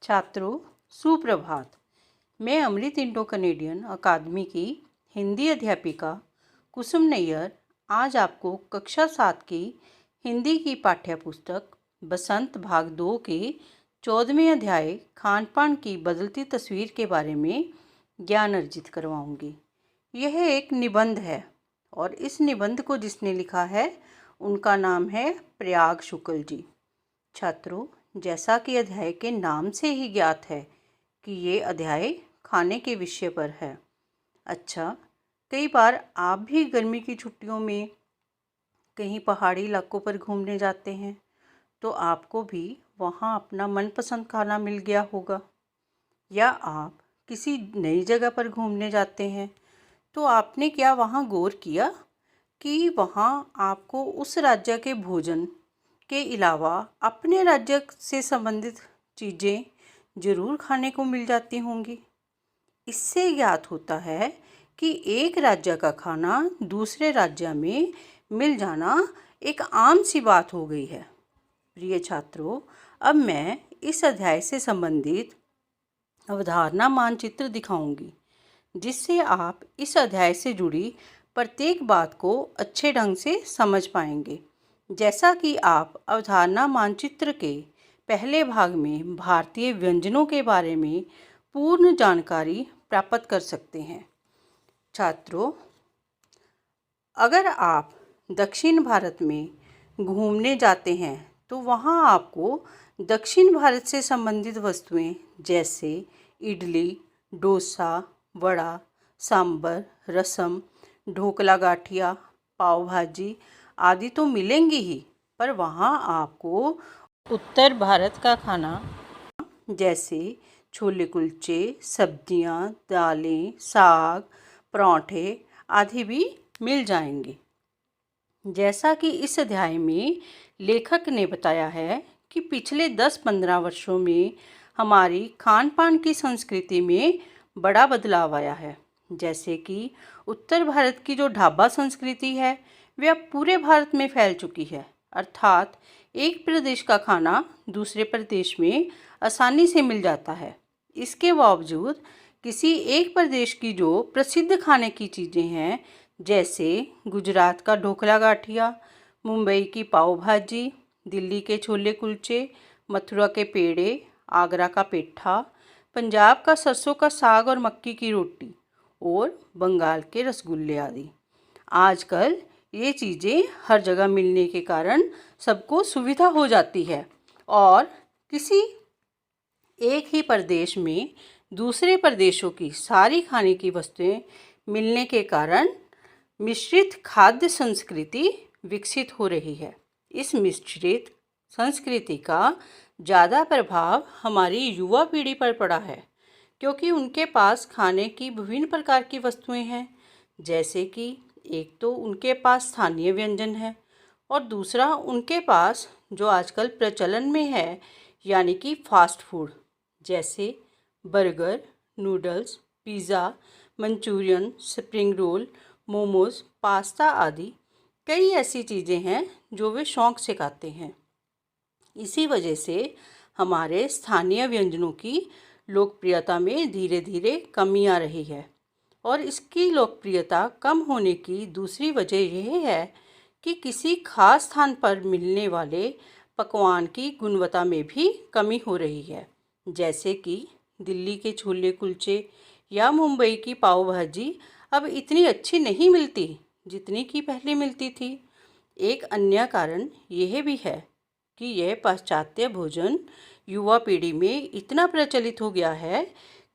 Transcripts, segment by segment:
छात्रों, सुप्रभात। मैं अमृत इंडो कनेडियन अकादमी की हिंदी अध्यापिका कुसुम नैयर आज आपको कक्षा 7 की हिंदी की पाठ्य पुस्तक बसंत भाग 2 के 14वें अध्याय खान पान की बदलती तस्वीर के बारे में ज्ञान अर्जित करवाऊंगी। यह एक निबंध है और इस निबंध को जिसने लिखा है उनका नाम है प्रयाग शुक्ल जी। छात्रों, जैसा कि अध्याय के नाम से ही ज्ञात है कि ये अध्याय खाने के विषय पर है। अच्छा, कई बार आप भी गर्मी की छुट्टियों में कहीं पहाड़ी इलाकों पर घूमने जाते हैं तो आपको भी वहाँ अपना मनपसंद खाना मिल गया होगा, या आप किसी नई जगह पर घूमने जाते हैं तो आपने क्या वहाँ गौर किया कि वहाँ आपको उस राज्य के भोजन के अलावा अपने राज्य से संबंधित चीज़ें ज़रूर खाने को मिल जाती होंगी। इससे ज्ञात होता है कि एक राज्य का खाना दूसरे राज्य में मिल जाना एक आम सी बात हो गई है। प्रिय छात्रों, अब मैं इस अध्याय से संबंधित अवधारणा मानचित्र दिखाऊंगी, जिससे आप इस अध्याय से जुड़ी प्रत्येक बात को अच्छे ढंग से समझ पाएंगे। जैसा कि आप अवधारणा मानचित्र के पहले भाग में भारतीय व्यंजनों के बारे में पूर्ण जानकारी प्राप्त कर सकते हैं। छात्रों, अगर आप दक्षिण भारत में घूमने जाते हैं तो वहाँ आपको दक्षिण भारत से संबंधित वस्तुएं जैसे इडली, डोसा, वड़ा, सांबर, रसम, ढोकला गाठिया, पाव भाजी आदि तो मिलेंगी ही, पर वहाँ आपको उत्तर भारत का खाना जैसे छोले कुलचे, सब्जियाँ, दालें, साग, पराठे आदि भी मिल जाएंगे। जैसा कि इस अध्याय में लेखक ने बताया है कि पिछले 10-15 वर्षों में हमारी खान पान की संस्कृति में बड़ा बदलाव आया है। जैसे कि उत्तर भारत की जो ढाबा संस्कृति है वह अब पूरे भारत में फैल चुकी है, अर्थात एक प्रदेश का खाना दूसरे प्रदेश में आसानी से मिल जाता है। इसके बावजूद किसी एक प्रदेश की जो प्रसिद्ध खाने की चीज़ें हैं जैसे गुजरात का ढोकला गाठिया, मुंबई की पाव भाजी, दिल्ली के छोले कुलचे, मथुरा के पेड़े, आगरा का पेठा, पंजाब का सरसों का साग और मक्की की रोटी और बंगाल के रसगुल्ले आदि, आजकल ये चीज़ें हर जगह मिलने के कारण सबको सुविधा हो जाती है और किसी एक ही प्रदेश में दूसरे प्रदेशों की सारी खाने की वस्तुएं मिलने के कारण मिश्रित खाद्य संस्कृति विकसित हो रही है। इस मिश्रित संस्कृति का ज़्यादा प्रभाव हमारी युवा पीढ़ी पर पड़ा है, क्योंकि उनके पास खाने की विभिन्न प्रकार की वस्तुएं हैं। जैसे कि एक तो उनके पास स्थानीय व्यंजन है और दूसरा उनके पास जो आजकल प्रचलन में है यानी कि फास्ट फूड, जैसे burger, noodles, pizza, Manchurian, spring roll, momos, pasta आदि कई ऐसी चीज़ें हैं जो वे शौक़ से खाते हैं। इसी वजह से हमारे स्थानीय व्यंजनों की लोकप्रियता में धीरे धीरे कमी आ रही है और इसकी लोकप्रियता कम होने की दूसरी वजह यह है कि किसी खास स्थान पर मिलने वाले पकवान की गुणवत्ता में भी कमी हो रही है। जैसे कि दिल्ली के छोले कुलचे या मुंबई की पाव भाजी अब इतनी अच्छी नहीं मिलती जितनी कि पहले मिलती थी। एक अन्य कारण यह भी है कि यह पाश्चात्य भोजन युवा पीढ़ी में इतना प्रचलित हो गया है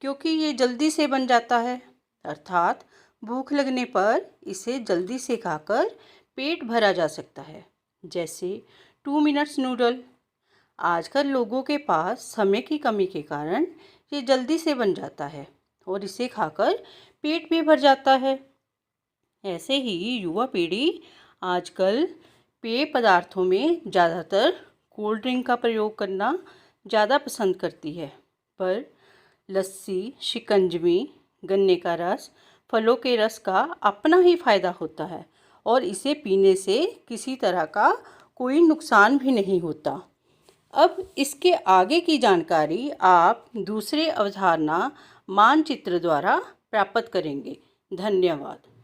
क्योंकि ये जल्दी से बन जाता है, अर्थात भूख लगने पर इसे जल्दी से खाकर पेट भरा जा सकता है। जैसे 2 मिनट्स नूडल, आजकल लोगों के पास समय की कमी के कारण ये जल्दी से बन जाता है और इसे खाकर पेट भी भर जाता है। ऐसे ही युवा पीढ़ी आजकल पेय पदार्थों में ज़्यादातर कोल्ड ड्रिंक का प्रयोग करना ज़्यादा पसंद करती है, पर लस्सी, शिकंजवी, गन्ने का रस, फलों के रस का अपना ही फ़ायदा होता है और इसे पीने से किसी तरह का कोई नुकसान भी नहीं होता। अब इसके आगे की जानकारी आप दूसरे अवधारणा मानचित्र द्वारा प्राप्त करेंगे। धन्यवाद।